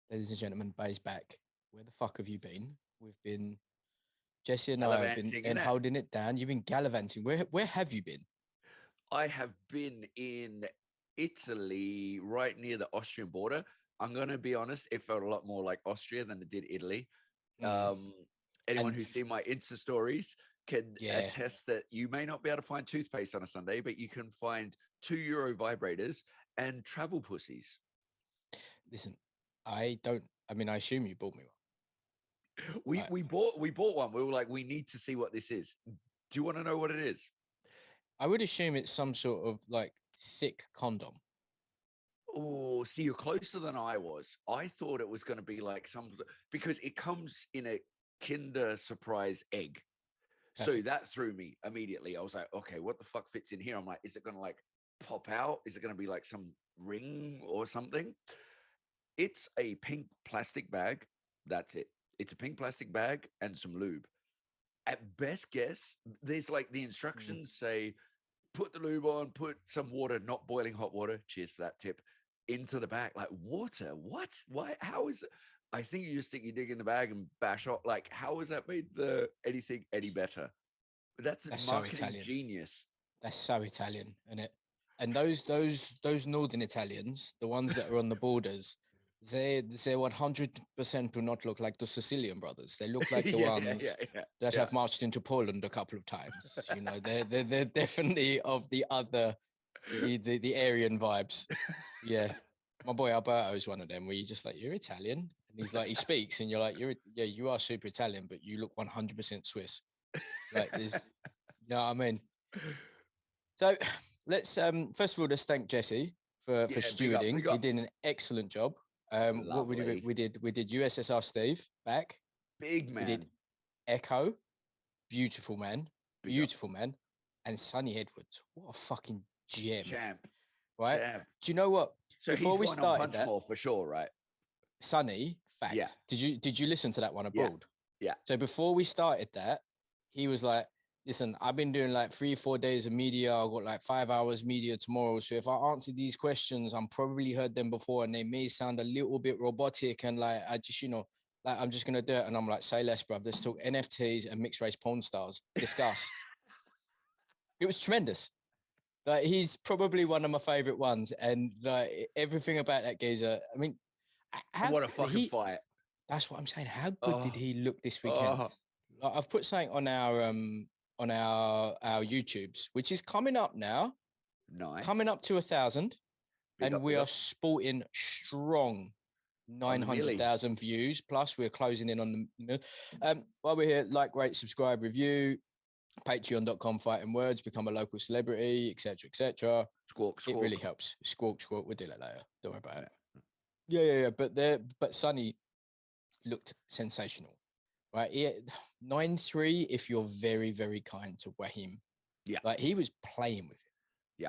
ladies and gentlemen, Bay's back. Where the fuck have you been? We've been Jesse and I have Gallivanting, been innit? holding it down. You've been gallivanting. Where have you been? I have been in Italy, right near the Austrian border. I'm gonna be honest, it felt a lot more like Austria than it did Italy. Mm. Um, Anyone And who's seen my Insta stories can yeah, attest that you may not be able to find toothpaste on a Sunday, but you can find €2 vibrators and travel pussies. listen, I don't. I mean, I assume you bought me We one. we bought we bought one. We were like, we need to see what this is. Do you want to know what it is? I would assume it's some sort of like thick condom. Oh, see, you're closer than I was. I thought it was going to be like some because it comes in a Kinder Surprise egg. So Perfect. that threw me immediately. I was like, okay, what the fuck fits in here? I'm like, is it going to like pop out? Is it going to be like some ring or something? It's a pink plastic bag. That's it. It's a pink plastic bag and some lube. At best guess, there's like the Mm. instructions say, put the lube on, put some water, not boiling hot water. Cheers for that tip. Into the bag. Like water. What? Why? How is it? I think you just stick your dig in the bag and bash off. Like, how has that made the anything any better? That's That's so marketing Italian. genius. That's so Italian, isn't it? And those northern Italians, the ones that are on the borders, they 100% do not look like the Sicilian brothers. They look like the Yeah, yeah, ones yeah, that yeah. have marched into Poland a couple of times. You know, they're definitely of the other the Aryan vibes. Yeah. My boy Alberto is one of them where you're just like, you're Italian. And he's like, he speaks and you're like, yeah, you are super Italian, but you look 100% Swiss. Like there's, you know what I mean? So let's first of all let's thank Jesse for Yeah, big up, stewarding. big He up. did an excellent job. What we did Lovely. we did USSR Steve back. Big We did man. Echo, Big up. beautiful man, and Sonny Edwards. What a fucking gem, Champ. right? Champ. Do you know what? So Before he's we going on started that, Punchmore for sure, right? Sonny, Yeah. fact. Did you listen to that one Yeah. abroad? Yeah. So before we started that, he was like, listen, I've been doing like 3-4 days of media. I've got like 5 hours media tomorrow. So if I answer these questions, I'm probably heard them before and they may sound a little bit robotic. And like, I just, like, I'm just going to do it. And I'm like, say less, bruv. Let's talk NFTs and mixed race porn stars. Discuss. It was tremendous. Like, he's probably one of my favorite ones. And like everything about that geezer, I mean, how What a fucking he, fight. that's what I'm saying. How good did Oh, he look this weekend? oh, Like, I've put something on our YouTubes, which is coming up now, nice. coming up to 1,000, Big and up, we big are up. sporting strong On the millie. 900,000 views. Plus, we're closing in on the. While we're here, like, rate, subscribe, review. Patreon.com fighting words, become a local celebrity, etc., etc. Squawk, It squawk. really helps. Squawk, squawk. We'll do that later. Don't worry about it. Yeah. Yeah. But Sonny looked sensational, right? 9-3 if you're very, very kind to Wahim. Yeah. Like, he was playing with it. Yeah.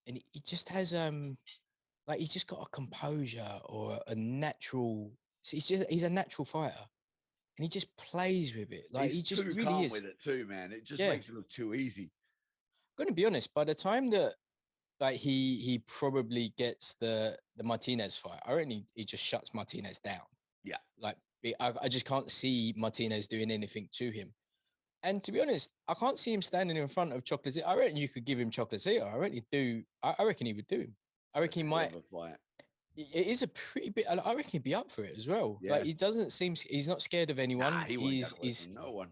And he just has like, he's just got a composure or a natural. He's a natural fighter, and he just plays with it. Like, He's he just too really calm is. with it too, man. It just Yeah. makes it look too easy. I'm gonna be honest. By the time that like he probably gets the Martinez fight, I reckon he just shuts Martinez down. Yeah. Like, I just can't see Martinez doing anything to him. And to be honest, I can't see him standing in front of Chocolate. I reckon you could give him Chocolate. I reckon he'd do. I reckon he would do him. I reckon That's he a hell might. of a fight. It is a pretty bit. I reckon he'd be up for it as well. Yeah. Like, he doesn't seem. He's not scared of anyone. Nah, he won't get away from no one.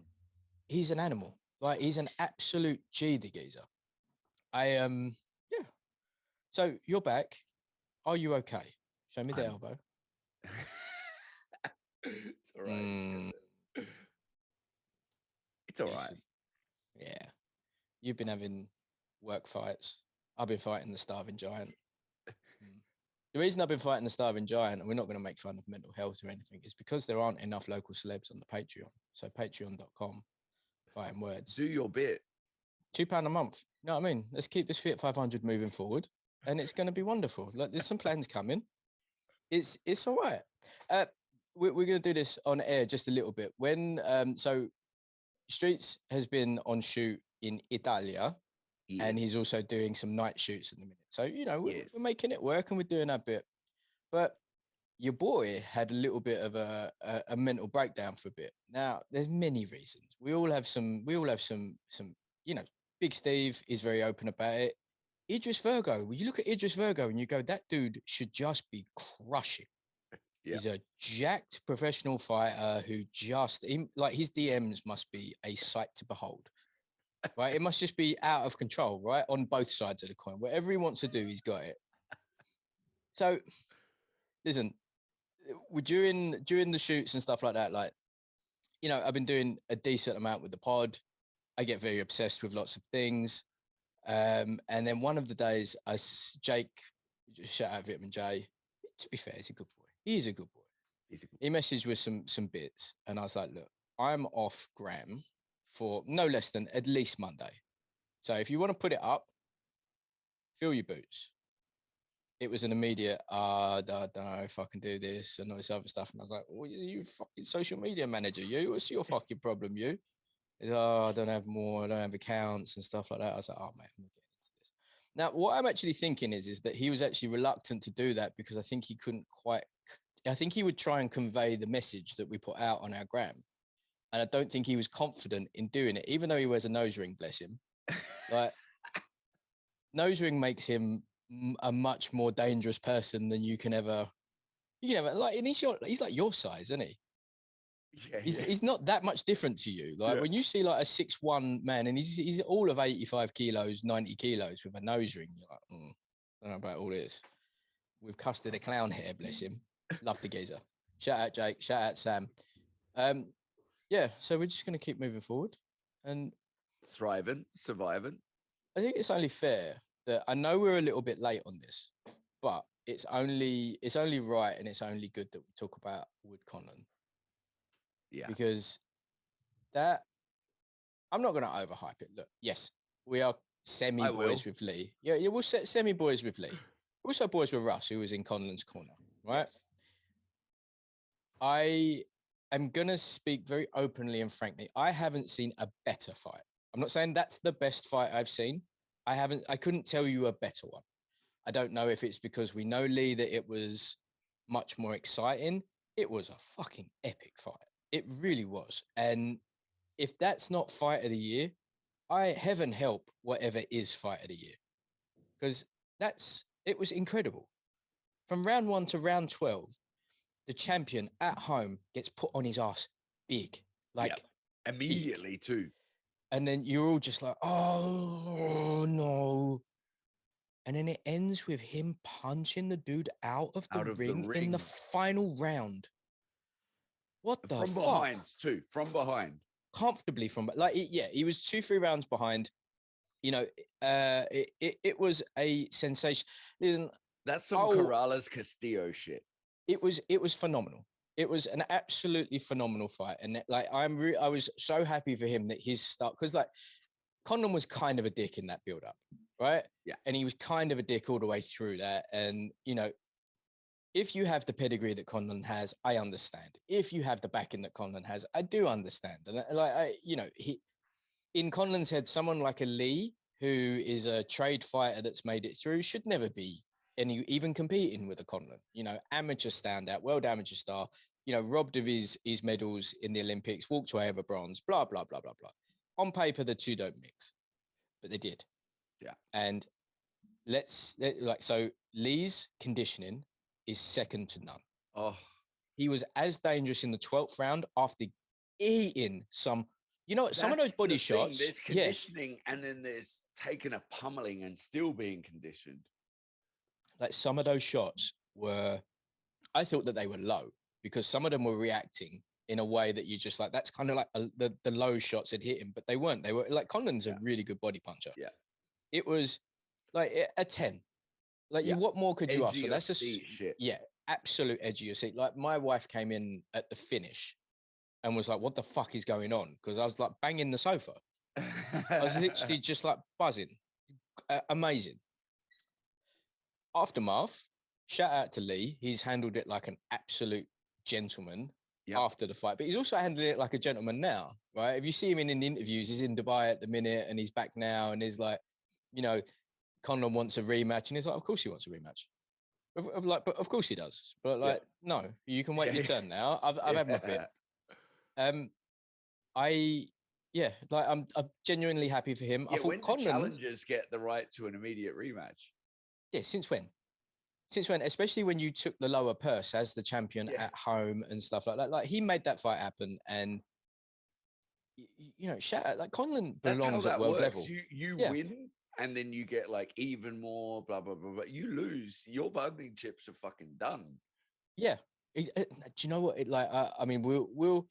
He's an animal. Like, he's an absolute G, the geezer. Yeah. So you're back. Are you okay? Show me the elbow. It's all right. Mm, It's all yes. right. Yeah. You've been having work fights. I've been fighting the starving giant. The reason I've been fighting the starving giant, and we're not going to make fun of mental health or anything, is because there aren't enough local celebs on the Patreon. So patreon.com, fighting words. Do your bit. £2 a month. You know what I mean? Let's keep this Fit 500 moving forward, and it's going to be wonderful. Like, there's some plans coming. It's all right. We're going to do this on air just a little bit. When so Streets has been on shoot in Italia, and he's also doing some night shoots in the minute. So, Yes. we're making it work and we're doing our bit. But your boy had a little bit of a mental breakdown for a bit. Now, there's many reasons. We all have some, you know, Big Steve is very open about it. Idris Virgo, when you look at Idris Virgo and you go, that dude should just be crushing. Yeah. He's a jacked professional fighter who just, like, his DMs must be a sight to behold, right? It must just be out of control, right? On both sides of the coin. Whatever he wants to do, he's got it. So, listen, during the shoots and stuff like that, like, you know, I've been doing a decent amount with the pod. I get very obsessed with lots of things. And then one of the days, Jake, shout out Vitamin J. To be fair, he's a good boy. He is a good boy. He messaged with some bits, and I was like, look, I'm off gram for no less than at least Monday. So if you want to put it up, fill your boots. It was an immediate, I don't know if I can do this and all this other stuff. And I was like, well, you fucking social media manager, you? What's your fucking problem, you? He's, I don't have accounts and stuff like that. I was like, oh, man, I'm getting into this. Now, what I'm actually thinking is that he was actually reluctant to do that because I think he couldn't quite, I think he would try and convey the message that we put out on our gram. And I don't think he was confident in doing it, even though he wears a nose ring, bless him. Like, nose ring makes him a much more dangerous person than you can ever like, and he's like your size, isn't he? Yeah, he's not that much different to you. Like, when you see like a 6'1" man and he's all of 85 kilos, 90 kilos with a nose ring, you're like, I don't know about all this. With Custard the Clown hair, bless him. Love the geezer. Shout out Jake, shout out Sam. Yeah, so we're just going to keep moving forward and thriving, surviving. I think it's only fair that I know we're a little bit late on this, but it's only right and it's only good that we talk about Wood Conlan. Yeah. Because that, I'm not going to overhype it. Look, yes, we are semi-boys with Lee. Yeah, we'll set semi-boys with Lee. Also boys with Russ, who was in Conlan's corner, right? Yes. I am going to speak very openly and frankly. I haven't seen a better fight. I'm not saying that's the best fight I've seen. I couldn't tell you a better one. I don't know if it's because we know Lee that it was much more exciting. It was a fucking epic fight. It really was. And if that's not fight of the year, heaven help whatever is fight of the year. Because it was incredible. From round 1 to round 12, the champion at home gets put on his ass big. Like, immediately big. Too. And then you're all just like, oh, no. And then it ends with him punching the dude out of the ring in the final round. What the fuck? From behind, too. From behind. Comfortably from, like, he was 2-3 rounds behind. You know, it was a sensation. Listen, that's some Corrales Castillo shit. It was phenomenal. It was an absolutely phenomenal fight. And like, I was so happy for him that his start, because like Conlan was kind of a dick in that build up, right? Yeah. And he was kind of a dick all the way through that. And, you know, if you have the pedigree that Conlan has, I understand. If you have the backing that Conlan has, I do understand. And like, in Conlan's head, someone like a Lee, who is a trade fighter that's made it through, should never be even competing with a Conlan, you know, amateur standout, world amateur star, you know, robbed of his medals in the Olympics, walked away with a bronze, blah, blah, blah, blah, blah. On paper, the two don't mix, but they did. Yeah. And so Lee's conditioning is second to none. Oh, he was as dangerous in the 12th round after eating some, you know, some of those body shots. There's conditioning and then there's taking a pummeling and still being conditioned. Like, some of those shots I thought that they were low because some of them were reacting in a way that you just like, that's kind of like the low shots had hit him, but they weren't. They were like, Conlan's a really good body puncher. Yeah. It was like a 10. Like, what more could you ask? So that's shit. Yeah, absolute edge of your seat. Like, my wife came in at the finish and was like, what the fuck is going on? Because I was like banging the sofa. I was literally just like buzzing. Amazing. Aftermath, shout out to Lee. He's handled it like an absolute gentleman after the fight, but he's also handling it like a gentleman now, right? If you see him in the interviews, he's in Dubai at the minute and he's back now and he's like, you know, Conlan wants a rematch. And he's like, of course he wants a rematch. But of course he does. But like, no, you can wait your turn now. I've had my bit. I'm genuinely happy for him. Yeah, I thought when do Conlan, challengers get the right to an immediate rematch? yeah, since when? Since when? Especially when you took the lower purse as the champion at home and stuff like that. Like he made that fight happen, and you know, shout out, like Conlan belongs at world level. You win, and then you get like even more blah blah blah. But you lose, your bargaining chips are fucking done. Yeah. Do you know what? I mean, we'll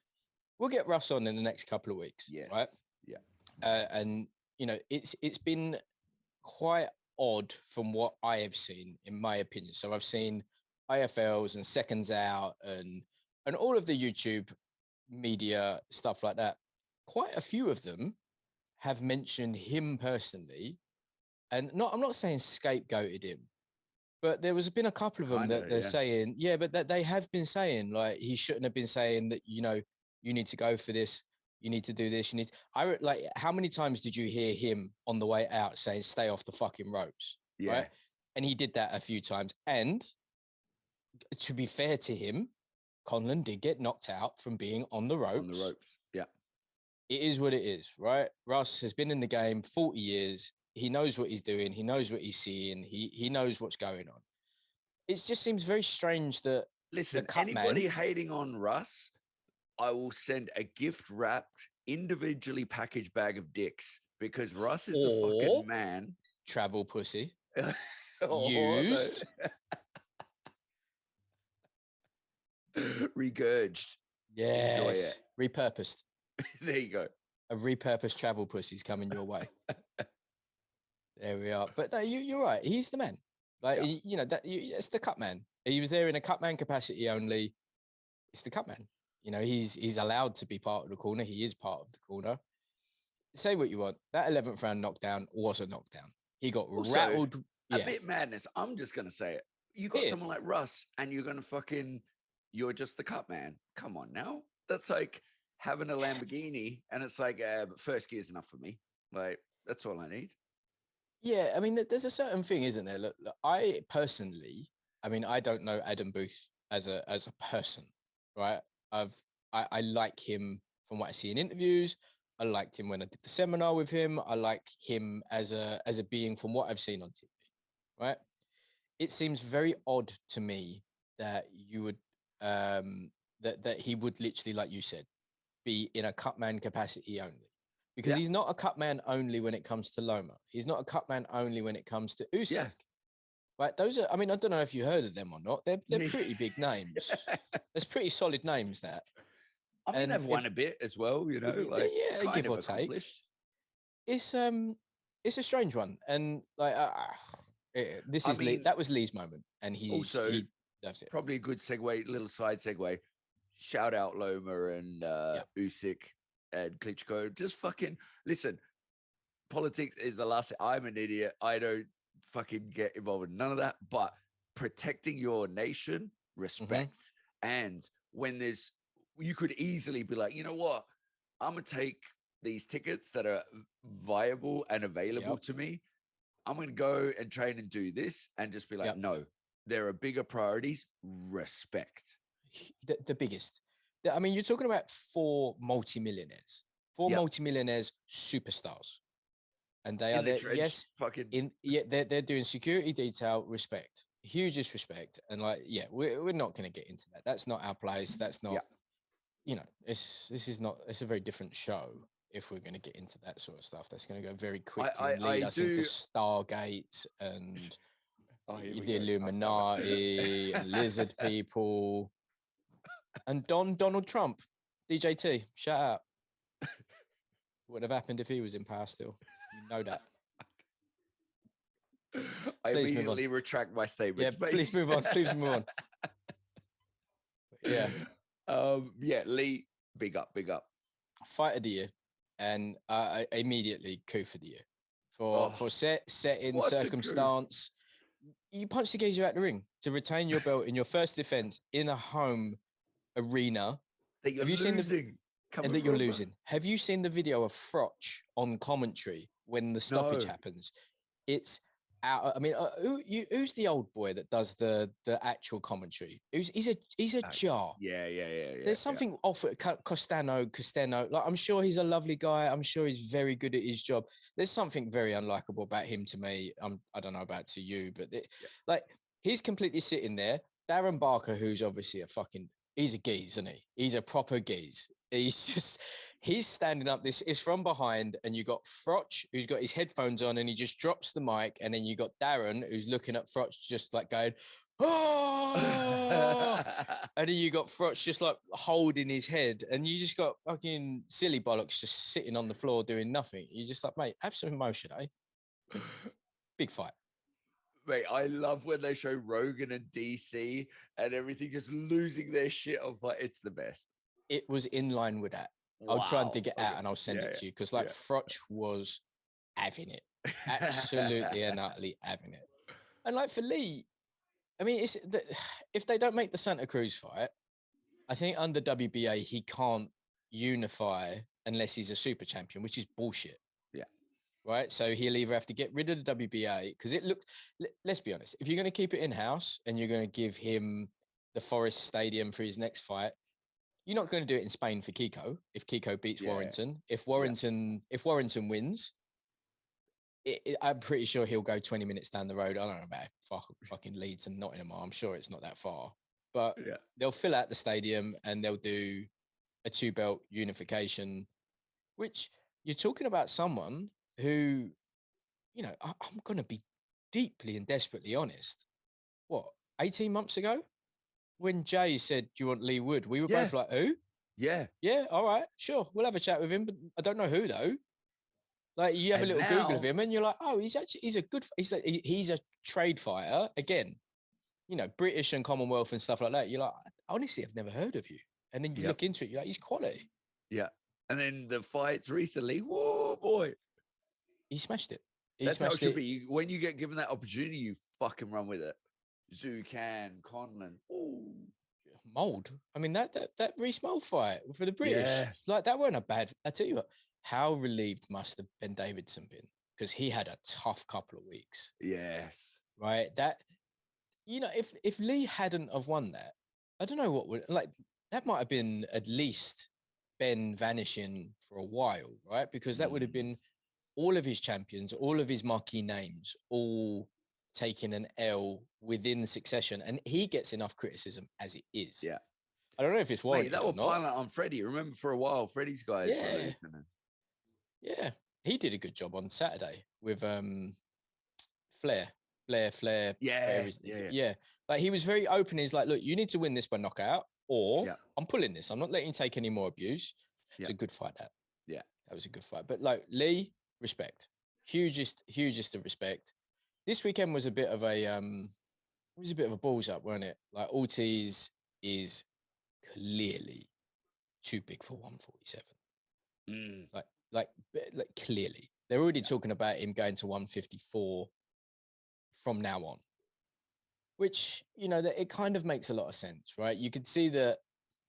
get Russ on in the next couple of weeks. Yes. Right. Yeah. And you know, it's been quite odd from what I have seen, in my opinion. So I've seen IFLs and seconds out and all of the YouTube media stuff like that. Quite a few of them have mentioned him personally, and I'm not saying scapegoated him, but there was been a couple of them that they're saying, but that they have been saying like he shouldn't have been saying that, you know, you need to go for this, you need to do this, like, how many times did you hear him on the way out saying stay off the fucking ropes? Yeah. Right. And he did that a few times. And to be fair to him, Conlan did get knocked out from being on the ropes. On the ropes. Yeah. It is what it is, right? Russ has been in the game 40 years. He knows what he's doing. He knows what he's seeing. He knows what's going on. It just seems very strange that anybody hating on Russ, I will send a gift wrapped, individually packaged bag of dicks, because Russ is the fucking man. Travel pussy. Used. Regurged. Yes. Repurposed. There you go. A repurposed travel pussy's coming your way. There we are. But no, you're right. He's the man. Like, you know, it's the cut man. He was there in a cut man capacity only. It's the cut man. You know, he's allowed to be part of the corner. He is part of the corner. Say what you want. That 11th round knockdown was a knockdown. He got rattled. A bit madness. I'm just going to say it. You got someone like Russ and you're going to you're just the cut man. Come on now. That's like having a Lamborghini and it's like, but first gear is enough for me. Like, that's all I need. Yeah, I mean, there's a certain thing, isn't there? Look, I personally, I mean, I don't know Adam Booth as a person, right? I like him from what I see in interviews. I liked him when I did the seminar with him. I like him as a being from what I've seen on TV, right? It seems very odd to me that you would that he would literally, like you said, be in a cut man capacity only. Because he's not a cut man only when it comes to Loma. He's not a cut man only when it comes to Usyk. Yeah. Right? Those are, I mean, I don't know if you heard of them or not. They're pretty big names. There's pretty solid names that. I mean, they've won a bit as well, you know, like give or take. It's a strange one, and like that was Lee's moment, and he loves it. Probably a good segue, little side segue. Shout out Loma and Usyk. And Klitschko, just fucking listen. Politics is the last thing. I'm an idiot. I don't fucking get involved in none of that. But protecting your nation, respect. And when you could easily be like, you know what? I'm gonna take these tickets that are viable and available to me. I'm gonna go and train and do this, and just be like, no, there are bigger priorities. Respect. The biggest. I mean, you're talking about four multimillionaires superstars, and they are there. Yes, they're doing security detail. Respect, hugest respect, and like, we're not going to get into that. That's not our place. That's not, you know, it's a very different show. If we're going to get into that sort of stuff, that's going to go very quickly and lead us into Stargate and the Illuminati and lizard people. And Donald Trump, DJT, shout out. What would have happened if he was in power still? You know that. I immediately retract my statement. Yeah, please move on. Please move on. Lee, big up. Fight of the year, and immediately coup for the year. For setting circumstance, you punched the geezer out the ring to retain your belt in your first defense in a home arena. That you're losing. You're losing. Have you seen the video of Frotch on commentary when the stoppage happens? It's out. I mean, who's the old boy that does the actual commentary? He's a jar. Yeah. There's something off at Costello. Like, I'm sure he's a lovely guy. I'm sure he's very good at his job. There's something very unlikable about him to me. I don't know about to you, but like, he's completely sitting there. Darren Barker, who's obviously he's a geese, isn't he? He's a proper geese. He's standing up. This is from behind, and you got Frotch, who's got his headphones on, and he just drops the mic, and then you got Darren, who's looking at Frotch, just like going, oh, and then you got Frotch just like holding his head, and you just got fucking silly bollocks just sitting on the floor doing nothing. You're just like, mate, have some emotion, eh? Big fight. Mate, I love when they show Rogan and DC and everything just losing their shit. I'm like, it's the best. It was in line with that. Wow. I'll try and dig it out and I'll send it to you, because Frotch was having it, absolutely and utterly having it. And like for Lee, I mean, if they don't make the Santa Cruz fight, I think under WBA he can't unify unless he's a super champion, which is bullshit. Yeah. Right. So he'll either have to get rid of the WBA, because let's be honest, if you're going to keep it in house and you're going to give him the Forest Stadium for his next fight, you're not going to do it in Spain for Kiko. If Kiko beats Warrington, if Warrington wins, I'm pretty sure he'll go 20 minutes down the road. I don't know about fucking Leeds and Nottingham. I'm sure it's not that far, but they'll fill out the stadium and they'll do a 2-belt unification, which you're talking about someone who, you know, I'm going to be deeply and desperately honest. 18 months ago, when Jay said, do you want Lee Wood? We were both like, who? Yeah. Yeah. All right. Sure. We'll have a chat with him, but I don't know who though. Like, you have a little Google of him and you're like, oh, he's a trade fighter. Again, you know, British and Commonwealth and stuff like that. You're like, honestly, I've never heard of you. And then you look into it, you're like, he's quality. Yeah. And then the fights recently, whoa, boy. He smashed it. That's how it should be. When you get given that opportunity, you fucking run with it. Zucan, Conlan. Ooh. Mold. I mean, that Reece Mold fight for the British, like, that weren't a bad. I tell you what, how relieved must have Ben Davidson been, because he had a tough couple of weeks. Yes. Right. That, you know, if Lee hadn't have won that, I don't know what would, like, that might have been at least Ben vanishing for a while, right? Because that would have been all of his champions, all of his marquee names, all taking an L within succession, and he gets enough criticism as it is. Yeah, I don't know if it's warranted. That was piling on Freddie. Remember, for a while, Freddie's guys. Yeah, he did a good job on Saturday with Flair. Yeah. Like, he was very open. He's like, look, you need to win this by knockout, or I'm pulling this. I'm not letting you take any more abuse. It's a good fight. That was a good fight. But like, Lee, respect, hugest of respect. This weekend was a bit of a balls up, wasn't it? Like, Ortiz is clearly too big for 147. Like clearly, they're already talking about him going to 154 from now on, which, you know, that it kind of makes a lot of sense, right? You could see that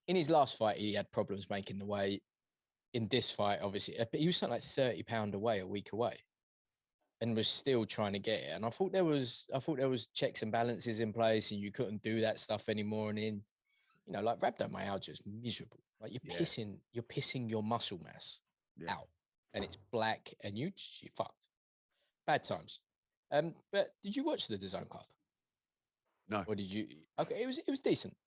in his last fight, he had problems making the weight. In this fight, obviously, but he was something like 30 pounds away, a week away, and was still trying to get it. And I thought there was checks and balances in place, and you couldn't do that stuff anymore. And then, you know, like, rhabdomyalgia is miserable. Like, you're pissing your muscle mass out, and it's black, and you're fucked. Bad times. But did you watch the DAZN card? No. Or did you? Okay, it was decent,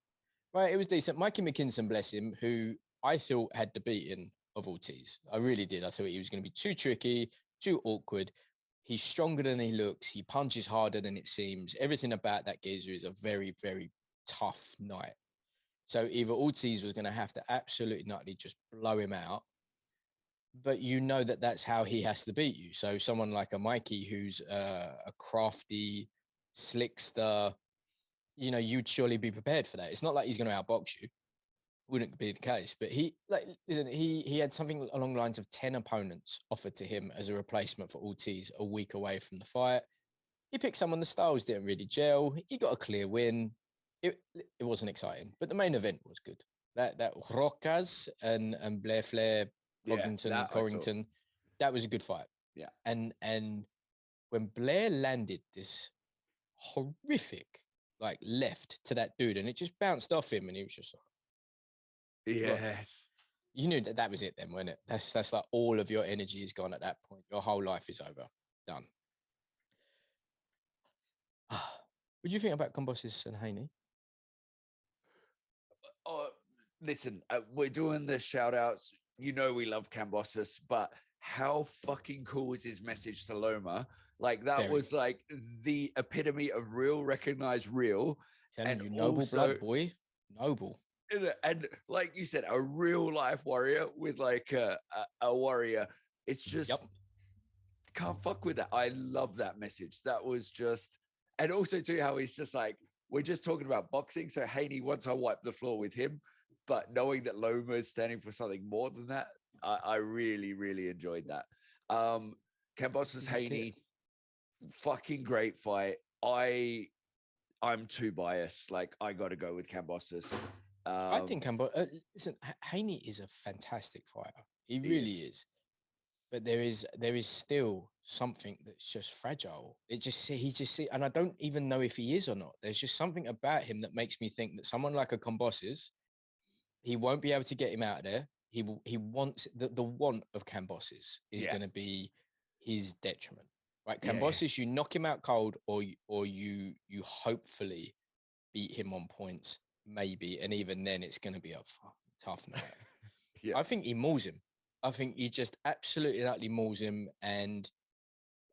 right? It was decent. Mikey McKinson, bless him, who I thought had the beating of Ortiz. I really did. I thought he was going to be too tricky, too awkward. He's stronger than he looks. He punches harder than it seems. Everything about that geezer is a very, very tough night. So either Ortiz was going to have to absolutely nutty just blow him out, but you know that that's how he has to beat you. So someone like a Mikey, who's a crafty, slickster, you know, you'd surely be prepared for that. It's not like he's going to outbox you. Wouldn't be the case, but he had something along the lines of 10 opponents offered to him as a replacement for Ortiz a week away from the fight. He picked someone, the styles didn't really gel. He got a clear win. It wasn't exciting, but the main event was good. That Rocas and Blair Flair, Cogington, Corrington, that was a good fight. Yeah. And when Blair landed this horrific like left to that dude, and it just bounced off him, and he was just like, Yes. you knew that was it then, wasn't it? That's like all of your energy is gone at that point. Your whole life is over, done. What do you think about Combossus and Haney? Oh, listen, we're doing the shout outs. You know, we love Cambosis, but how fucking cool was his message to Loma? Like, that was like the epitome of real, recognize real. Telling you, noble blood, boy. Noble. And like you said, a real life warrior with like a warrior. It's just, can't fuck with that. I love that message. That was just, and also too, how he's just like, we're just talking about boxing. So Haney, once I wipe the floor with him, but knowing that Loma is standing for something more than that, I really, really enjoyed that. Cambosis Haney, fucking great fight. I'm too biased. Like, I got to go with Cambosis. I think listen, Haney is a fantastic fighter. He really is. But there is still something that's just fragile. He just and I don't even know if he is or not. There's just something about him that makes me think that someone like a Cambosis, he won't be able to get him out of there. He wants the want of Cambosis is going to be his detriment. Right, Cambosis, you knock him out cold, or you hopefully beat him on points, maybe, and even then it's going to be a tough night. I think he mauls him. I think he just absolutely and utterly mauls him, and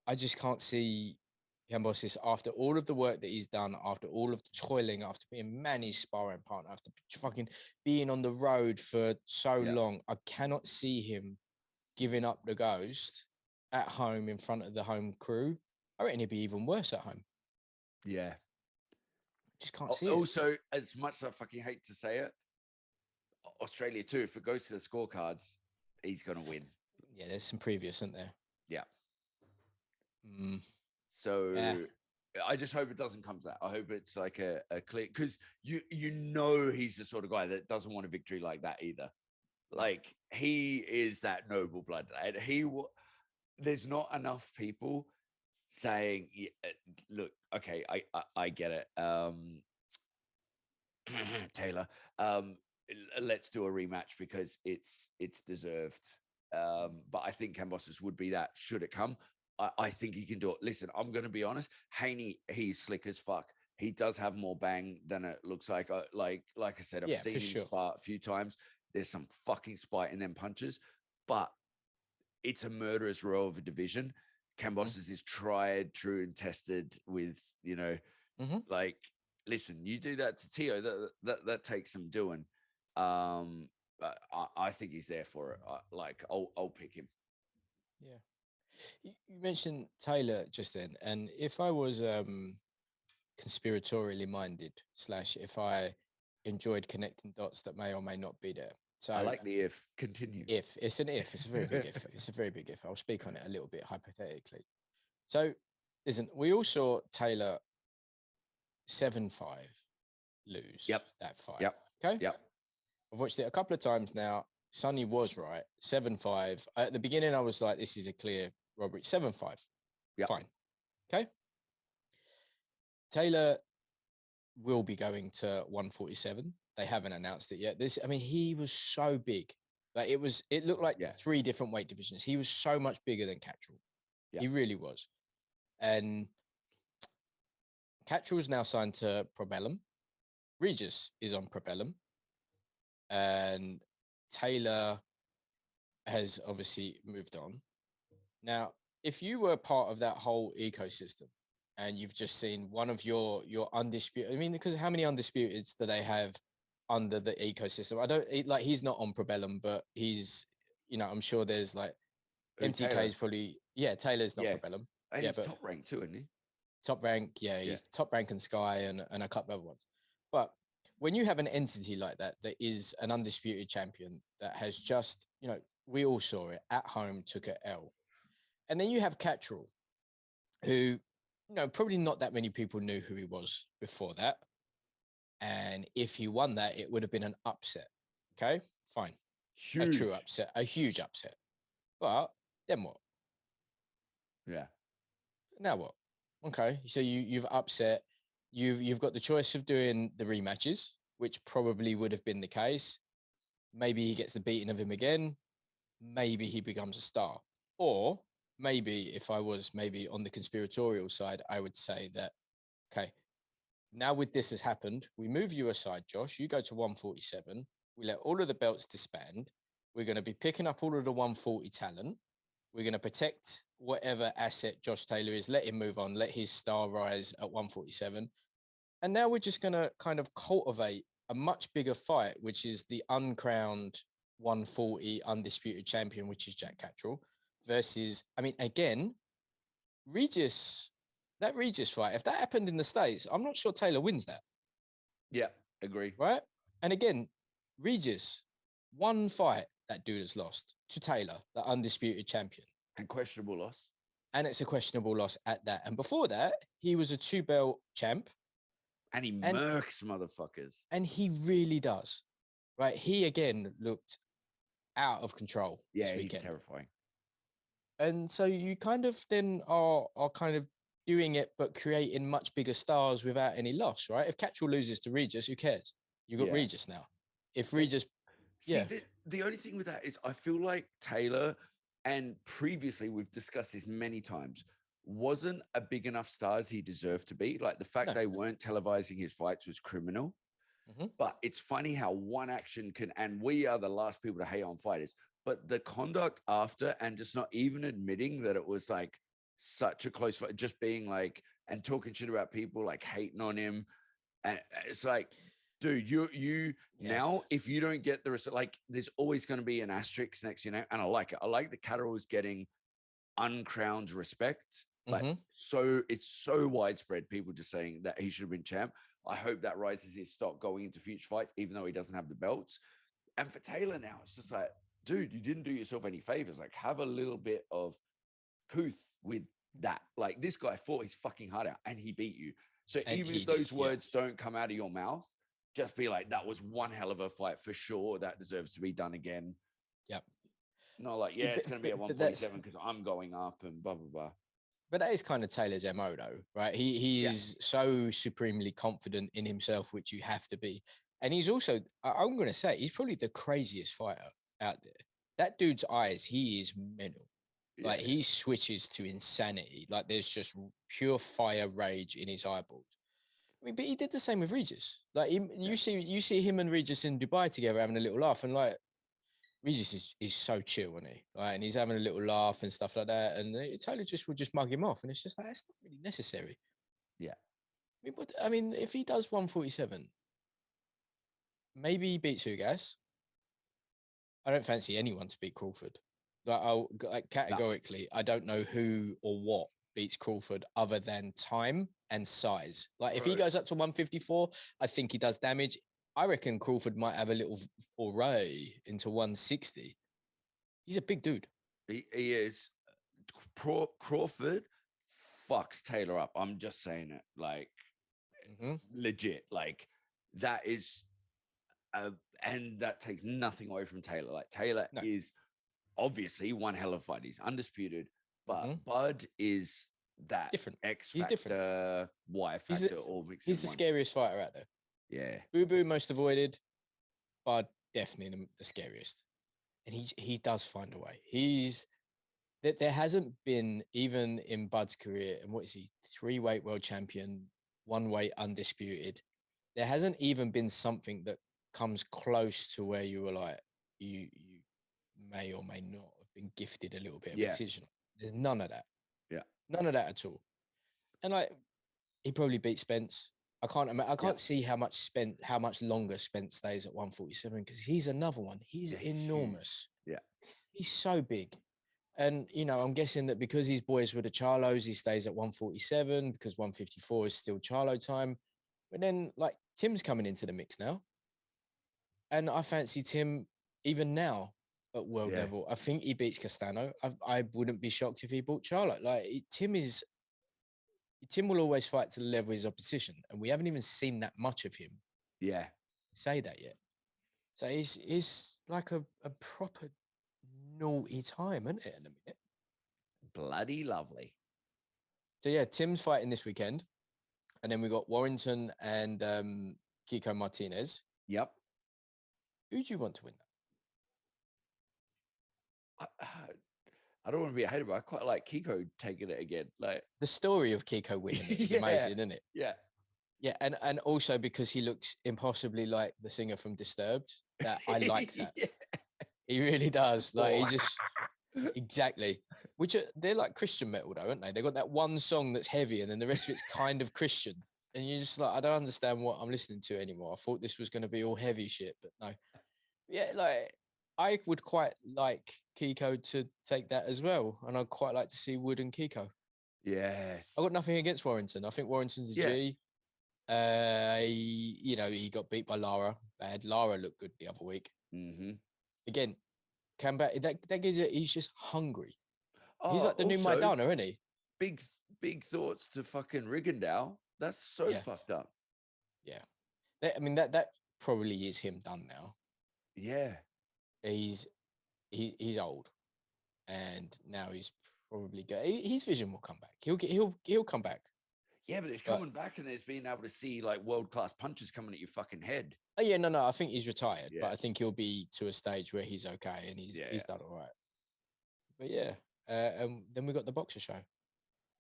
I just can't see Cambosis, after all of the work that he's done, after all of the toiling, after being Manny's sparring partner, after fucking being on the road for so long. I cannot see him giving up the ghost at home in front of the home crew. I reckon he'd be even worse at home. Yeah. Just can't see it. Also, as much as I fucking hate to say it, Australia too, if it goes to the scorecards, he's going to win. Yeah, there's some previous, isn't there? Yeah. So I just hope it doesn't come to that. I hope it's like a clear, because you know he's the sort of guy that doesn't want a victory like that either. Like, he is that noble blood, and there's not enough people saying, look, okay, I get it, Taylor, let's do a rematch because it's deserved. But I think Cambosis would be that should it come. I think he can do it. Listen, I'm going to be honest. Haney, he's slick as fuck. He does have more bang than it looks like. Like I said, I've seen him spar a few times. There's some fucking spite in them punches, but it's a murderous row of a division. Cambosis is tried, true, and tested with, like, listen, you do that to Tio, that takes some doing. But I think he's there for it. I'll pick him. Yeah. You mentioned Taylor just then, and if I was conspiratorially minded / if I enjoyed connecting dots that may or may not be there. So I like the if. Continue. If. It's an if. It's a very big if. It's a very big if. I'll speak on it a little bit hypothetically. So, listen, we all saw Taylor 7-5 lose that fight. Okay? Yep. I've watched it a couple of times now. Sonny was right. 7-5. At the beginning, I was like, this is a clear robbery. 7-5. Fine. Okay? Taylor will be going to 147. They haven't announced it yet. He was so big. Like, it looked like 3 different weight divisions. He was so much bigger than Cattrall. He really was. And Cattrall is now signed to Probellum. Regis is on Probellum. And Taylor has obviously moved on. Now, if you were part of that whole ecosystem and you've just seen one of your undisputed, because how many undisputeds do they have under the ecosystem? He's not on Probellum, but he's, I'm sure there's like MTK is probably, Taylor's not Probellum. And he's top rank too, isn't he? Top rank, he's top rank and Sky and a couple of other ones. But when you have an entity like that is an undisputed champion that has just, we all saw it at home, took an L. And then you have Cattrall, who, probably not that many people knew who he was before that. And if he won that, it would have been an upset. Okay, fine. Huge. A true upset, a huge upset. But then what? Yeah. Now what? Okay, so you've upset. You've got the choice of doing the rematches, which probably would have been the case. Maybe he gets the beating of him again. Maybe he becomes a star. Or maybe if I was maybe on the conspiratorial side, I would say that, okay, now with this has happened, we move you aside, Josh. You go to 147. We let all of the belts disband. We're going to be picking up all of the 140 talent. We're going to protect whatever asset Josh Taylor is, let him move on, let his star rise at 147. And now we're just going to kind of cultivate a much bigger fight, which is the uncrowned 140 undisputed champion, which is Jack Catterall, versus, I mean, again, Regis, that Regis fight, if that happened in the States, I'm not sure Taylor wins that. Yeah, agree. Right? And again, Regis, one fight that dude has lost to Taylor, the undisputed champion. And questionable loss. And it's a questionable loss at that. And before that, he was a 2-belt champ. And he murks motherfuckers. And he really does. Right? He, again, looked out of control this weekend. He's terrifying. And so you kind of then are kind of doing it, but creating much bigger stars without any loss, right? If Catterall loses to Regis, who cares? You got Regis now. If Regis, the only thing with that is I feel like Taylor, and previously we've discussed this many times, wasn't a big enough star as he deserved to be. Like the fact they weren't televising his fights was criminal. Mm-hmm. But it's funny how one action can, and we are the last people to hate on fighters, but the conduct after and just not even admitting that it was like such a close fight, just being like, and talking shit about people, like hating on him. And it's like, dude, you now, if you don't get the result, like there's always going to be an asterisk next, and I like it. I like that Catterall is getting uncrowned respect. Like, so it's so widespread, people just saying that he should have been champ. I hope that rises his stock going into future fights, even though he doesn't have the belts. And for Taylor now, it's just like, dude, you didn't do yourself any favors. Like, have a little bit of couth with that. Like, this guy fought his fucking heart out and he beat you. So and even if those words don't come out of your mouth, just be like, that was one hell of a fight for sure. That deserves to be done again. Yep. Not like, it's going to be at 147 because I'm going up and blah, blah, blah. But that is kind of Taylor's MO though, right? He is so supremely confident in himself, which you have to be. And he's also, I'm going to say, he's probably the craziest fighter out there. That dude's eyes, he is mental. Like he switches to insanity. Like there's just pure fire rage in his eyeballs. I mean, but he did the same with Regis. Like you see him and Regis in Dubai together having a little laugh, and like Regis is so chill, isn't he? Right? And he's having a little laugh and stuff like that. And Taylor would just mug him off. And it's just like, that's not really necessary. Yeah. I mean, if he does 147, maybe he beats Ugas. I don't fancy anyone to beat Crawford. Like categorically, I don't know who or what beats Crawford other than time and size. Like if he goes up to 154, I think he does damage. I reckon Crawford might have a little foray into 160. He's a big dude. He is. Crawford fucks Taylor up. I'm just saying it. Like, legit. Like, that is... and that takes nothing away from Taylor. Like, Taylor is obviously one hell of a fight. He's undisputed. But Bud is that different. X factor, he's different. Y factor, all mixed He's the scariest fighter out there. Yeah. Boo Boo most avoided, but definitely the scariest. And he does find a way. There hasn't been, even in Bud's career, and what is he, 3-weight world champion, 1-weight undisputed. There hasn't even been something that comes close to where you were like, you may or may not have been gifted a little bit of decision. There's none of that. Yeah. None of that at all. And like, he probably beat Spence. I can't see how much longer Spence stays at 147 because he's another one. He's enormous. Yeah. He's so big. And, I'm guessing that because his boys were the Charlos, he stays at 147 because 154 is still Charlo time. But then, like, Tim's coming into the mix now. And I fancy Tim even now at world level. I think he beats Castano. I wouldn't be shocked if he beat Charlo. Like, Tim will always fight to the level of his opposition, and we haven't even seen that much of him. Yeah, say that yet. So it's like a proper naughty time, isn't it? In a minute, bloody lovely. So yeah, Tim's fighting this weekend, and then we got Warrington and Kiko Martinez. Yep. Who do you want to win that? I don't want to be a hater, but I quite like Kiko taking it again. Like The story of Kiko winning it is amazing, isn't it? Yeah. Yeah, and also because he looks impossibly like the singer from Disturbed. That I like that. Yeah. He really does. Like he just exactly. Which they're like Christian metal though, aren't they? They got that one song that's heavy, and then the rest of it's kind of Christian. And you're just like, I don't understand what I'm listening to anymore. I thought this was going to be all heavy shit, but no. Yeah, like I would quite like Kiko to take that as well, and I'd quite like to see Wood and Kiko. Yes. I got nothing against Warrington. I think Warrington's a G. He got beat by Lara. Bad. Lara looked good the other week. Mm-hmm. Again, came back. That gives it. He's just hungry. He's Oh, like the new also, Maidana, isn't he? Big thoughts to fucking Rigondeaux. That's so fucked up. Yeah, that probably is him done now. Yeah, he's old, and now he's probably good. His vision will come back. He'll come back. Yeah, but it's coming back, and there's being able to see like world-class punches coming at your fucking head. Oh yeah, no, I think he's retired, but I think he'll be to a stage where he's okay and he's done all right. But yeah, and then we got the boxer show.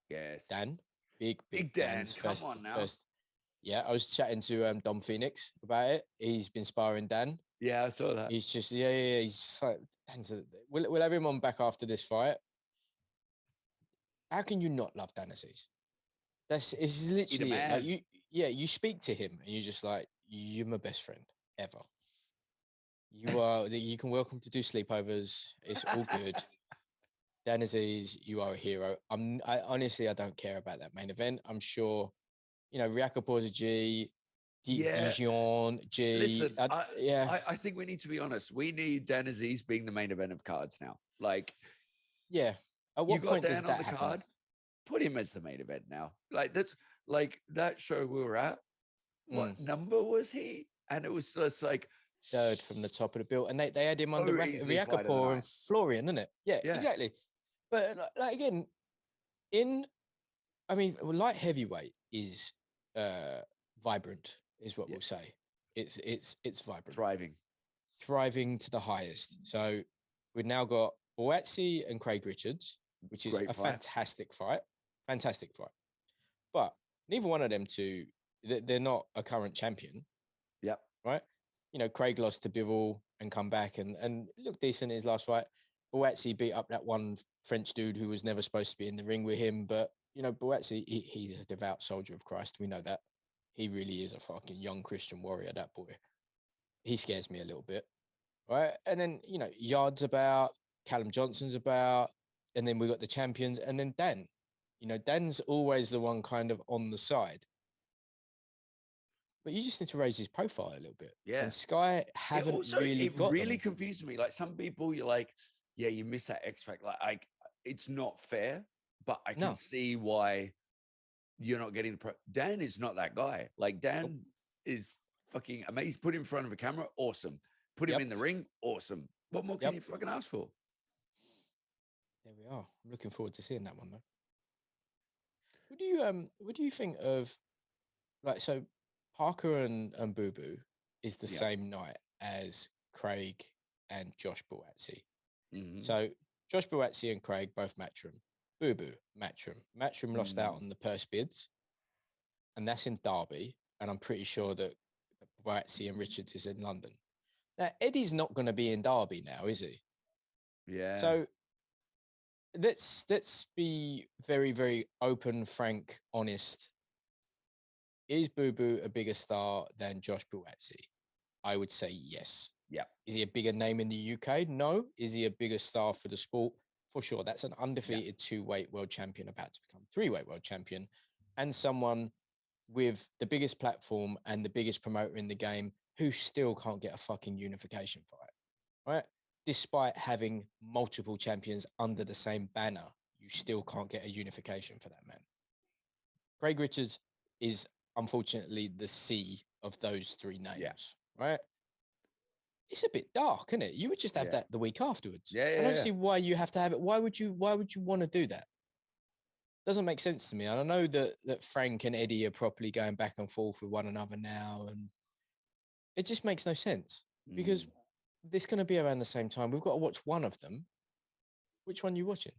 Yes, Dan, big Dan, come on now. Yeah, I was chatting to Dom Phoenix about it. He's been sparring Dan. Yeah, I saw that. He's just he's like, we'll have him on back after this fight. How can you not love Dan Aziz? It's literally it. Like you speak to him and you're just like, you're my best friend ever. You can welcome to do sleepovers. It's all good. Dan Aziz, you are a hero. Honestly, I don't care about that main event. I'm sure, Riakapor's a G. Dijon, G. Listen, I think we need to be honest. We need Dan Aziz being the main event of cards now. Like, yeah. At what point does that happen? Card, put him as the main event now. Like that's like that show we were at. What number was he? And it was just like third from the top of the bill, and they had him under Riakapor and Florian, isn't it? Yeah, exactly. But like again, light heavyweight is vibrant, is what we'll say. It's vibrant, thriving to the highest. So we've now got Boatsy and Craig Richards, which is fantastic fight. But neither one of them two, they're not a current champion. Yep. Right. Craig lost to Bivol and come back and looked decent in his last fight. Boatsy beat up that one French dude who was never supposed to be in the ring with him. But, Boatsy, he's a devout soldier of Christ. We know that. He really is a fucking young Christian warrior, that boy. He scares me a little bit. Right. And then, Yard's about, Callum Johnson's about, and then we got the champions, and then Dan. Dan's always the one kind of on the side. But you just need to raise his profile a little bit. Yeah. And Sky haven't really got it really confused me. Like some people, you're like, yeah, you miss that X factor. Like, it's not fair, but I can see why you're not getting the Dan is not that guy. Like Dan is fucking amazing. Put him in front of a camera, awesome. Put him in the ring, awesome. What more can you fucking ask for? There we are. I'm looking forward to seeing that one though. What do you think of so Parker and Boo Boo is the same night as Craig and Josh Boatsy. Mm-hmm. So Josh Boatsy and Craig both Matchroom. Boo Boo Matchroom. Matchroom lost out on the purse bids, and that's in Derby. And I'm pretty sure that Boatsy and Richards is in London. Now Eddie's not going to be in Derby now, is he? Yeah. So let's be very, very open, frank, honest. Is Boo Boo a bigger star than Josh Boatsy? I would say yes. Yeah. Is he a bigger name in the UK? No. Is he a bigger star for the sport? For sure. That's an undefeated two-weight world champion about to become three-weight world champion, and someone with the biggest platform and the biggest promoter in the game who still can't get a fucking unification fight, right? Despite having multiple champions under the same banner, you still can't get a unification for that man. Craig Richards is unfortunately the C of those three names, right? It's a bit dark, isn't it? You would just have that the week afterwards. I don't see why you have to have it. Why would you want to do that? doesn't make sense to me. And I know that Frank and Eddie are properly going back and forth with one another now, and it just makes no sense because Mm. this going to be around the same time. We've got to watch one of them. Which one are you watching?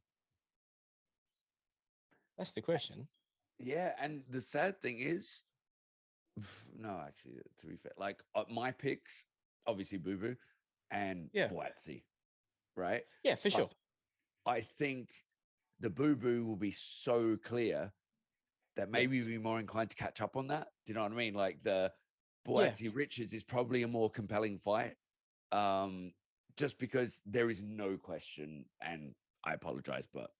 That's the question. Yeah, and the sad thing is, no, actually, to be fair, like my picks, obviously Boo Boo and Yeah. Boatsy, right? Yeah, for sure. But I think the Boo Boo will be so clear that maybe we'll be more inclined to catch up on that. Do you know what I mean? Like the Boatsy Richards is probably a more compelling fight. Just because there is no question, and I apologize, but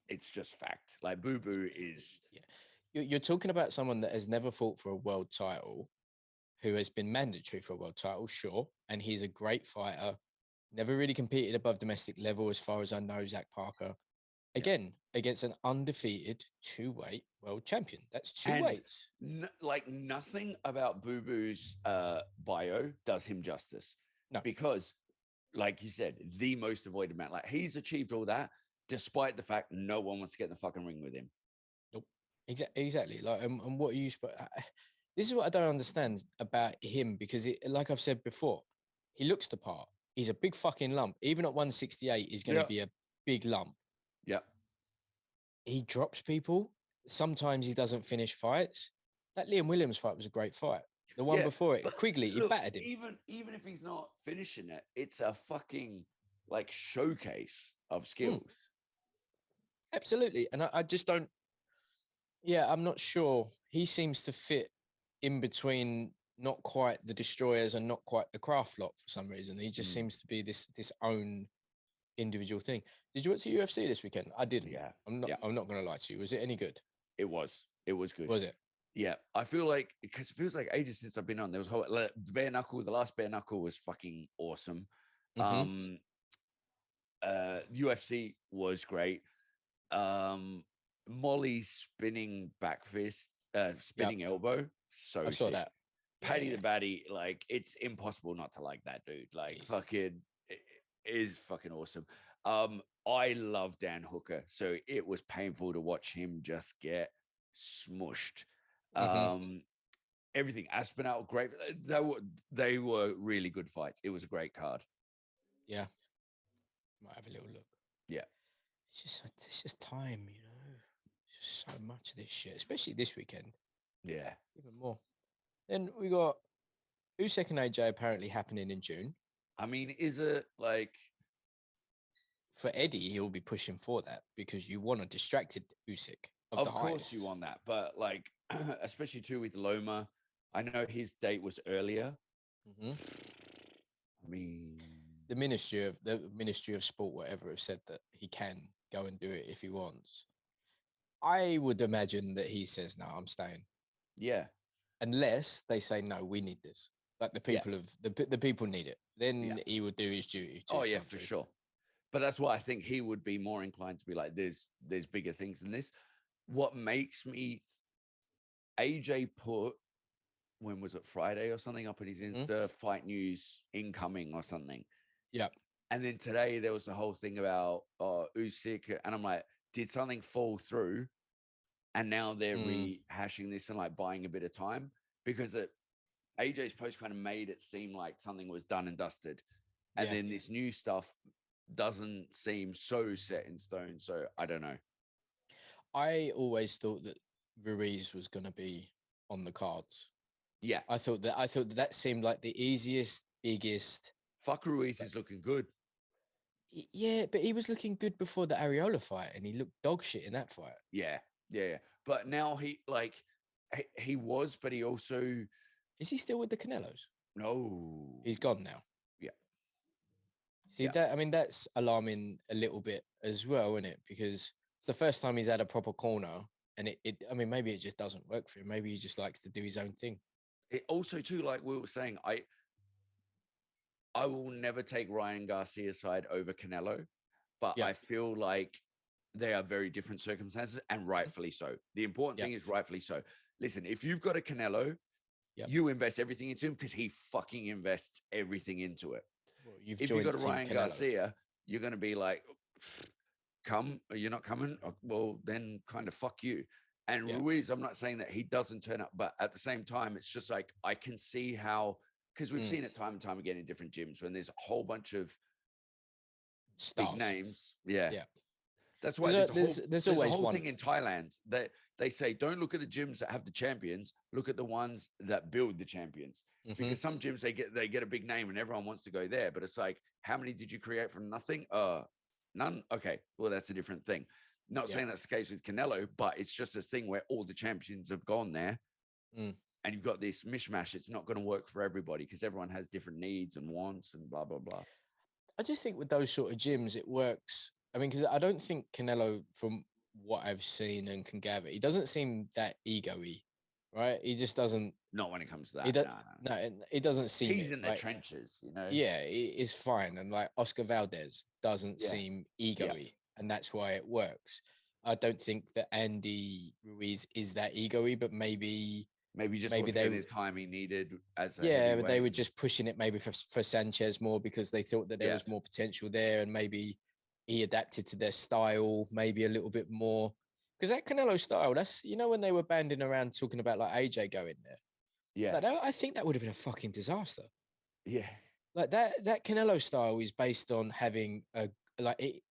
it's just fact. Like Boo Boo is You're talking about someone that has never fought for a world title, who has been mandatory for a world title, sure, and he's a great fighter. Never really competed above domestic level, as far as I know. Zach Parker, again, against an undefeated two-weight world champion. That's two and weights. like nothing about Boo Boo's bio does him justice. No. Because, like you said, the most avoided man. Like he's achieved all that despite the fact no one wants to get in the fucking ring with him. Nope. Exactly. Like, and what are you? This is what I don't understand about him because, like I've said before, he looks the part. He's a big fucking lump. Even at 168, he's going to be a big lump. Yeah. He drops people. Sometimes he doesn't finish fights. That Liam Williams fight was a great fight. The one before it, Quigley, he battered him. Even if he's not finishing it, it's a fucking like showcase of skills. Absolutely. And I just don't. Yeah, I'm not sure. He seems to fit in between not quite the destroyers and not quite the craft lot for some reason. He just seems to be this own individual thing. Did you watch the UFC this weekend? I didn't. Yeah. I'm not going to lie to you. Was it any good? It was good. Was it? Yeah. I feel like, because it feels like ages since I've been on. There was bare knuckle. The last bare knuckle was fucking awesome. UFC was great. Molly's spinning back fist, spinning elbow. So I saw sick. that. Paddy the Baddy, like it's impossible not to like that dude. Like fucking it is fucking awesome. I love Dan Hooker, so it was painful to watch him just get smushed. Everything Aspinall, great. They were really good fights. It was a great card. Yeah, might have a little look. Yeah, it's just time, you know. It's just so much of this shit, especially this weekend. Yeah, even more. Then we got Usyk and AJ apparently happening in June. I mean, is it like for Eddie? He'll be pushing for that because you want a distracted Usyk. Of course, you want that, but like, especially too with Loma. I know his date was earlier. I mean, the Ministry of Sport, whatever, have said that he can go and do it if he wants. I would imagine that he says, "No, I'm staying." Yeah. Unless they say, "No, we need this." Like the people the people need it. Then he would do his duty. Oh yeah, for sure. But that's why I think he would be more inclined to be like, "There's bigger things than this." What makes me AJ put, when was it, Friday or something, up in his Insta, fight news incoming or something. Yeah. And then today there was the whole thing about Usyk, and I'm like, did something fall through? And now they're rehashing this and like buying a bit of time, because AJ's post kind of made it seem like something was done and dusted. And then this new stuff doesn't seem so set in stone. So I don't know. I always thought that Ruiz was going to be on the cards. Yeah. I thought that seemed like the easiest, biggest. Fuck, Ruiz is looking good. Yeah, but he was looking good before the Areola fight, and he looked dog shit in that fight. Yeah. But now he was, but he also... Is he still with the Canelos? No. He's gone now. Yeah. See, that, I mean, that's alarming a little bit as well, isn't it? Because it's the first time he's had a proper corner, and I mean, maybe it just doesn't work for him. Maybe he just likes to do his own thing. It also, too, like we were saying, I will never take Ryan Garcia's side over Canelo, but I feel like they are very different circumstances, and rightfully so. The important thing is rightfully so. Listen, if you've got a Canelo, you invest everything into him because he fucking invests everything into it. Well, if you've got a Ryan Garcia, you're going to be like, come, or you're not coming, well, then kind of fuck you. And Yeah. Ruiz, I'm not saying that he doesn't turn up, but at the same time, it's just like I can see how, because we've seen it time and time again in different gyms when there's a whole bunch of Stars. big names. Yeah. Yeah. That's why there's a always whole one thing in Thailand that they say, don't look at the gyms that have the champions, look at the ones that build the champions. Because some gyms they get a big name and everyone wants to go there. But it's like, how many did you create from nothing? None. Okay. Well, that's a different thing. Not saying that's the case with Canelo, but it's just this thing where all the champions have gone there. And you've got this mishmash. It's not going to work for everybody because everyone has different needs and wants and blah, blah, blah. I just think with those sort of gyms, it works. I mean, because I don't think Canelo, from what I've seen and can gather, he doesn't seem that ego-y, right? He just doesn't. Not when it comes to that. He no, it doesn't seem. He's in the trenches, you know. Yeah, it's fine, and like Oscar Valdez doesn't seem ego-y, and that's why it works. I don't think that Andy Ruiz is that ego-y, but maybe they the time he needed as a but they were just pushing it maybe for Sanchez more because they thought that there was more potential there, and maybe he adapted to their style maybe a little bit more, because that Canelo style, that's, you know, when they were banding around talking about like AJ going there, like I think that would have been a fucking disaster. Like that Canelo style is based on having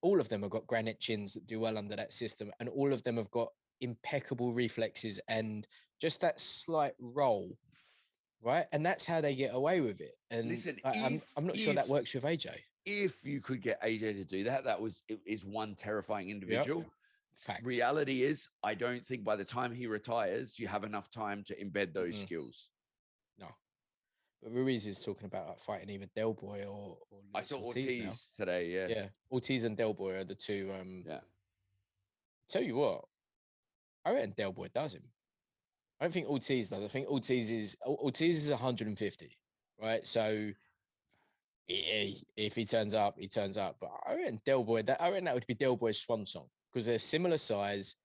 all of them have got granite chins that do well under that system, and all of them have got impeccable reflexes and just that slight roll, right? And that's how they get away with it. And listen, I'm not sure that works with AJ. If you could get AJ to do that, it is one terrifying individual. Fact. Reality is, I don't think by the time he retires, you have enough time to embed those skills. No. But Ruiz is talking about like fighting either Del Boy or I saw Ortiz today. Yeah. Ortiz and Del Boy are the two. Tell you what, I reckon Del Boy does him. I don't think Ortiz does. I think Ortiz is 150, right? So if he turns up, he turns up. But I reckon Del Boy, I reckon that would be Del Boy's swan song, because they're similar size.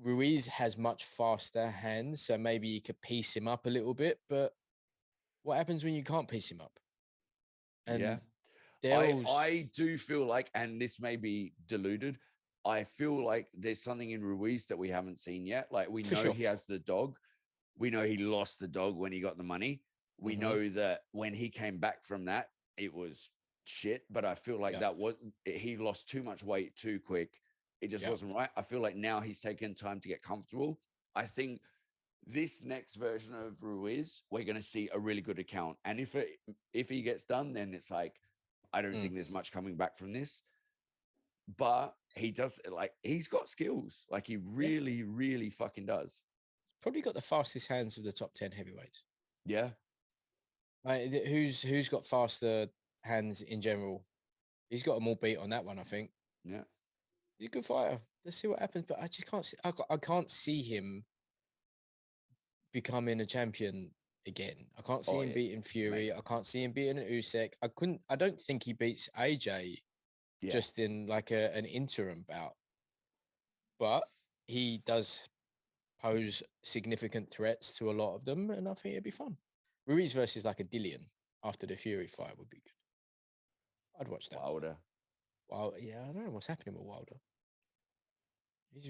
Ruiz has much faster hands, so maybe you could piece him up a little bit. But what happens when you can't piece him up? And I do feel like, and this may be deluded, I feel like there's something in Ruiz that we haven't seen yet. Like, we know he has the dog. We know he lost the dog when he got the money. We know that when he came back from that, it was shit. But I feel like he lost too much weight too quick. It just wasn't right. I feel like now he's taken time to get comfortable. I think this next version of Ruiz, we're going to see a really good account. And if he gets done, then it's like, I don't think there's much coming back from this. But he does, like, he's got skills. Like, he really, really fucking does. Probably got the fastest hands of the top 10 heavyweights. Yeah. Like, who's got faster hands in general? He's got them all beat on that one, I think. Yeah. He's a good fighter. Let's see what happens. But I just can't see. I can't see him becoming a champion again. I can't see him beating Fury. I can't see him beating Usyk. I don't think he beats AJ just in like an interim bout. But he does pose significant threats to a lot of them, and I think it'd be fun. Ruiz versus like a Dillian after the Fury fight would be good. I'd watch that. Wilder. Well, yeah, I don't know what's happening with Wilder.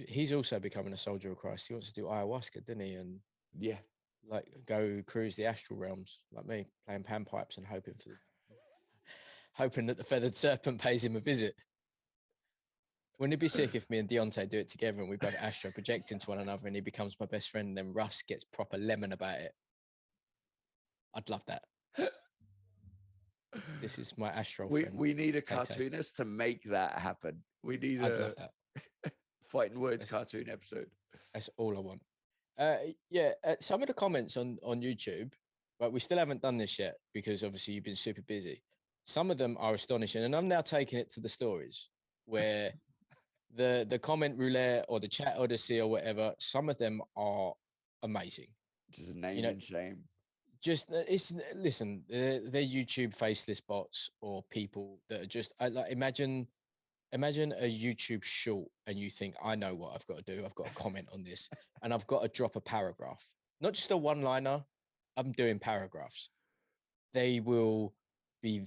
He's also becoming a soldier of Christ. He wants to do ayahuasca, didn't he? And like go cruise the astral realms, like me, playing panpipes and hoping that the feathered serpent pays him a visit. Wouldn't it be sick if me and Deontay do it together and we both astro project into one another and he becomes my best friend and then Russ gets proper lemon about it? I'd love that. This is my astro friend. We need a cartoonist to make that happen. We need I'd love that. Fighting Words cartoon episode. That's all I want. Some of the comments on YouTube, but we still haven't done this yet because obviously you've been super busy. Some of them are astonishing, and I'm now taking it to the stories where the comment roulette or the chat odyssey or whatever, some of them are amazing. Just a name and shame. Just listen, they're YouTube faceless bots or people that are just like imagine a YouTube short and you think, I know what I've got to do. I've got to comment on this and I've got to drop a paragraph, not just a one-liner. I'm doing paragraphs. They will be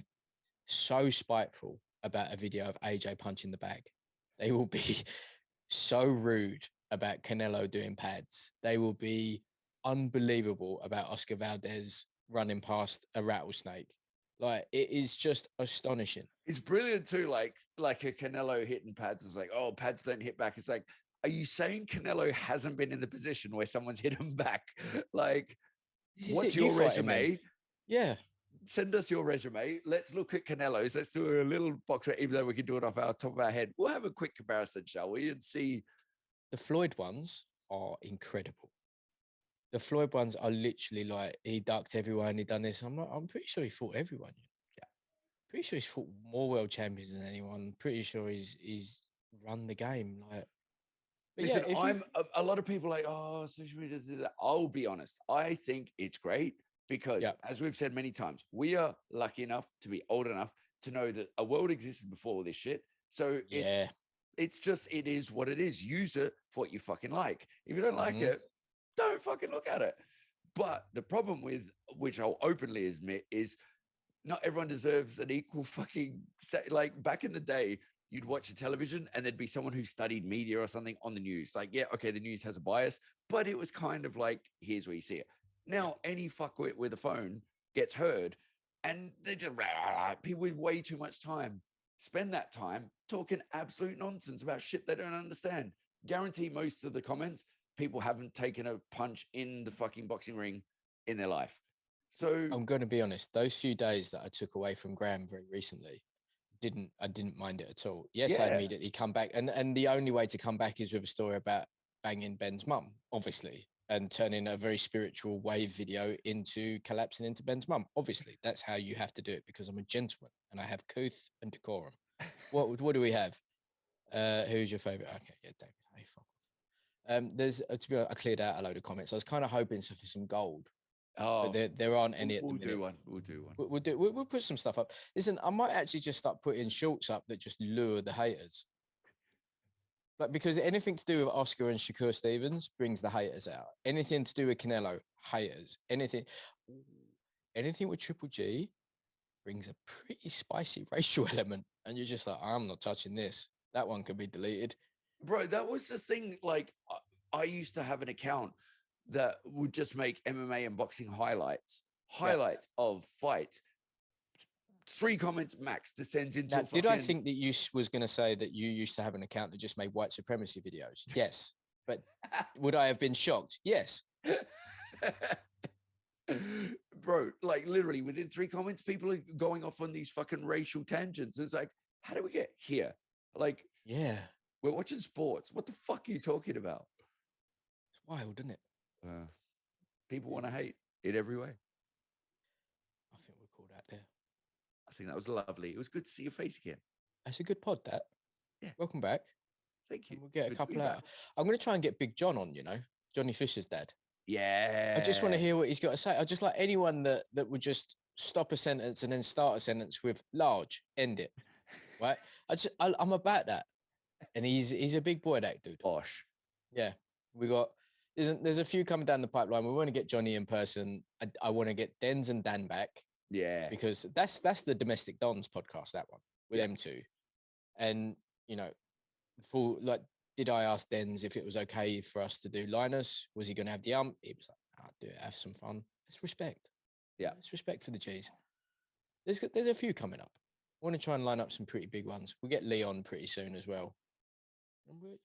so spiteful about a video of AJ punching the bag. They will be so rude about Canelo doing pads. They will be unbelievable about Oscar Valdez running past a rattlesnake. Like, it is just astonishing. It's brilliant too. Like a Canelo hitting pads. It's like, oh, pads don't hit back. It's like, are you saying Canelo hasn't been in the position where someone's hit him back? Like, what's your resume? Yeah. Send us your resume. Let's look at Canelo's. Let's do a little box, even though we can do it off our top of our head. We'll have a quick comparison, shall we? And see. The Floyd ones are incredible. The Floyd ones are literally like, he ducked everyone, he done this. I'm pretty sure he fought everyone. Yeah. Pretty sure he's fought more world champions than anyone. Pretty sure he's run the game. Like, but listen, yeah, a lot of people are like, oh, social media does that. I'll be honest. I think it's great because, as we've said many times, we are lucky enough to be old enough to know that a world existed before all this shit. So it's just, it is what it is. Use it for what you fucking like. If you don't like it, don't fucking look at it. But the problem with, which I'll openly admit, is not everyone deserves an equal fucking, like back in the day, you'd watch a television and there'd be someone who studied media or something on the news. Like, yeah, okay, the news has a bias, but it was kind of like, here's where you see it. Now, any fuckwit with a phone gets heard, and they just, people with way too much time spend that time talking absolute nonsense about shit they don't understand. Guarantee most of the comments, people haven't taken a punch in the fucking boxing ring in their life. So I'm going to be honest, those few days that I took away from Graham very recently, I didn't mind it at all. Yes, I immediately come back, and the only way to come back is with a story about banging Ben's mum, obviously, and turning a very spiritual wave video into collapsing into Ben's mum. Obviously, that's how you have to do it, because I'm a gentleman and I have couth and decorum. What do we have? Who's your favorite? Okay, yeah, David. Hey, fuck off. There's to be honest, I cleared out a load of comments. I was kind of hoping for some gold. Oh, but there aren't any at the minute. We'll do one. We'll put some stuff up. Listen, I might actually just start putting shorts up that just lure the haters. Like, because anything to do with Oscar and Shakur Stevens brings the haters out. Anything to do with Canelo, haters. Anything with Triple G brings a pretty spicy racial element. And you're just like, I'm not touching this. That one could be deleted. Bro, that was the thing. Like, I used to have an account that would just make MMA and boxing highlights of fights. 3 comments max descends into. Now, did I think that you was going to say that you used to have an account that just made white supremacy videos? Yes. But would I have been shocked? Yes. Bro, like literally within 3 comments, people are going off on these fucking racial tangents. It's like, how do we get here? Like, yeah, we're watching sports. What the fuck are you talking about? It's wild, isn't it? People want to hate it every way. I think we're called out there. I think that was lovely. It was good to see your face again. That's a good pod, that. Yeah. Welcome back. Thank you. And we'll get a couple out. I'm going to try and get Big John on, Johnny Fisher's dad. Yeah. I just want to hear what he's got to say. I just like anyone that would just stop a sentence and then start a sentence with large, end it. Right? I'm about that. And he's a big boy, that dude. Posh. Yeah. There's a few coming down the pipeline. We want to get Johnny in person. I want to get Denz and Dan back. Yeah. Because that's the Domestic Dons podcast, that one, with them two. And, did I ask Denz if it was okay for us to do Linus? Was he going to have the ump? He was like, I'll do it, have some fun. It's respect. Yeah. It's respect for the G's. There's a few coming up. I want to try and line up some pretty big ones. We'll get Leon pretty soon as well. And we're,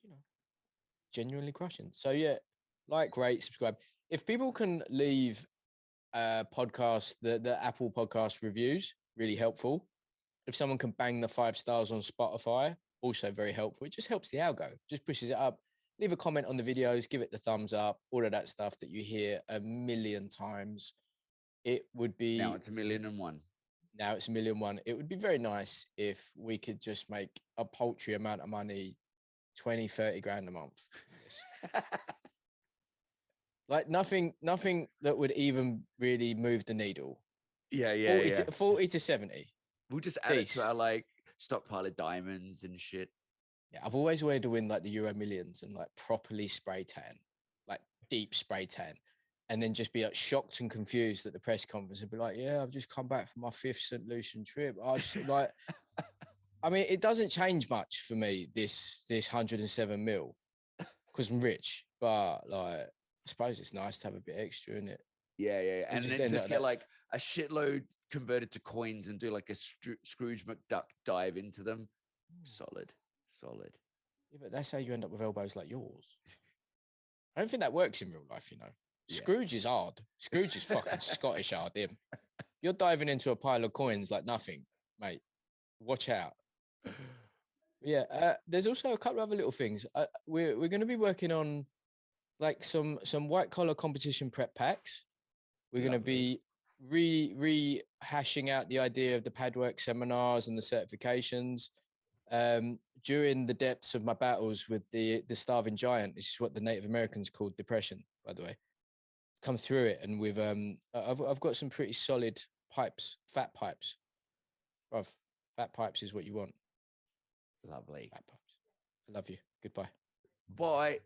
genuinely crushing. So yeah, rate, subscribe. If people can leave podcast, the Apple podcast reviews, really helpful. If someone can bang the 5 stars on Spotify, also very helpful. It just helps the algo, just pushes it up. Leave a comment on the videos, give it the thumbs up, all of that stuff that you hear a million times. It would be... Now it's 1,000,001. Now it's 1,000,001. It would be very nice if we could just make a paltry amount of money, 20, 30 grand a month. Like nothing that would even really move the needle. Yeah. 40 to 70. We'll just add it to our stockpile of diamonds and shit. Yeah, I've always wanted to win the Euro Millions and properly spray tan, deep spray tan, and then just be shocked and confused at the press conference and be like, yeah, I've just come back from my 5th St. Lucian trip. I I mean, it doesn't change much for me, this 107 mil, because I'm rich. But like, I suppose it's nice to have a bit extra, isn't it? Yeah, yeah, yeah. And just then end just up get that- like a shitload converted to coins and do like a Scrooge McDuck dive into them. Solid, solid. Yeah, but that's how you end up with elbows like yours. I don't think that works in real life, you know. Yeah. Scrooge is hard. Scrooge is fucking Scottish hard, him. You're diving into a pile of coins like nothing, mate. Watch out. Yeah, there's also a couple of other little things. We're going to be working on like some white collar competition prep packs. We're going to be rehashing out the idea of the padwork seminars and the certifications. During the depths of my battles with the starving giant, this is what the Native Americans called depression, by the way. Come through it, and with I've got some pretty solid pipes, fat pipes. Bruv, fat pipes is what you want. Lovely. Fat pipes. I love you. Goodbye. Bye.